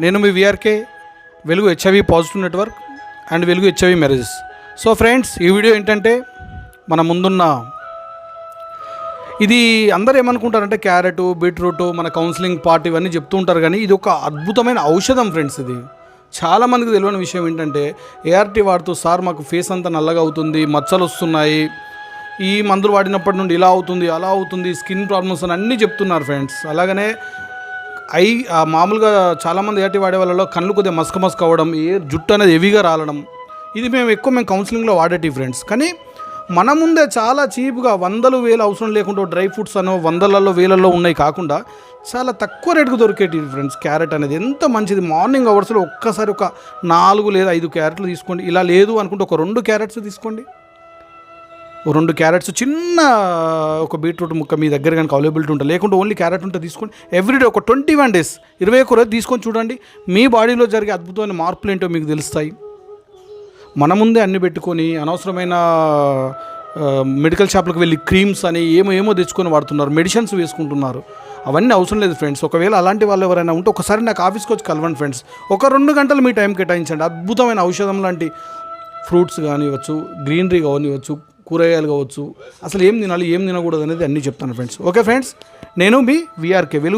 నేను మీ విఆర్కే వెలుగు HIV positive network and వెలుగు హెచ్ఐవి మ్యారేజెస్. సో ఫ్రెండ్స్, ఈ వీడియో ఏంటంటే మన ముందున్న ఇది అందరూ ఏమనుకుంటారంటే క్యారెట్, బీట్రూట్, మన కౌన్సిలింగ్ పార్ట్ ఇవన్నీ చెప్తూ ఉంటారు, కానీ ఇది ఒక అద్భుతమైన ఔషధం ఫ్రెండ్స్. ఇది చాలామందికి తెలియని విషయం ఏంటంటే ఏఆర్టీ వాడుతూ సార్ మాకు ఫేస్ అంతా నల్లగా అవుతుంది, మచ్చలు వస్తున్నాయి, ఈ మందులు వాడినప్పటి నుండి ఇలా అవుతుంది అలా అవుతుంది, స్కిన్ ప్రాబ్లమ్స్ అని అన్నీ చెప్తున్నారు ఫ్రెండ్స్. అలాగనే మామూలుగా చాలామంది ఏఆర్టీ వాడే వాళ్ళలో కళ్ళు కొద్దిగా మస్క అవ్వడం, జుట్టు అనేది హెవీగా రాలడం, ఇది మేము కౌన్సిలింగ్లో వాడేటి ఫ్రెండ్స్. కానీ మన ముందే చాలా చీప్గా 100,000 అవసరం లేకుండా డ్రై ఫ్రూట్స్ అనో 100లలో 1000లలో ఉన్నాయి కాకుండా చాలా తక్కువ రేటుకు దొరికేటి ఫ్రెండ్స్. క్యారెట్ అనేది ఎంత మంచిది. మార్నింగ్ అవర్స్లో ఒక్కసారి ఒక 4 లేదా 5 క్యారెట్లు తీసుకోండి. ఇలా లేదు అనుకుంటే ఒక 2 క్యారెట్స్ తీసుకోండి. 2 క్యారెట్స్, చిన్న ఒక బీట్రూట్ ముక్క మీ దగ్గర కనుక అవైలబిలిటీ ఉంటుంది, లేకుంటే ఓన్లీ క్యారెట్ ఉంటే తీసుకోండి. ఎవ్రీడే ఒక 21 days 21 రోజు తీసుకొని చూడండి. మీ బాడీలో జరిగే అద్భుతమైన మార్పులు ఏంటో మీకు తెలుస్తాయి. మన ముందే అన్ని పెట్టుకొని అనవసరమైన మెడికల్ షాప్లకు వెళ్ళి క్రీమ్స్ అని ఏమో తెచ్చుకొని వాడుతున్నారు, మెడిసిన్స్ వేసుకుంటున్నారు. అవన్నీ అవసరం లేదు ఫ్రెండ్స్. ఒకవేళ అలాంటి వాళ్ళు ఎవరైనా ఉంటే ఒకసారి నాకు ఆఫీస్కి వచ్చి కలవండి ఫ్రెండ్స్. ఒక 2 గంటలు మీ టైం కేటాయించండి. అద్భుతమైన ఔషధం లాంటి ఫ్రూట్స్ కానివ్వచ్చు, గ్రీనరీ కానివ్వచ్చు, కూరగాయలు కావచ్చు, అసలు ఏం తినాలి ఏం తినకూడదు అనేది అన్నీ చెప్తాను ఫ్రెండ్స్. ఓకే ఫ్రెండ్స్, నేను మీ విఆర్కే వెలుగు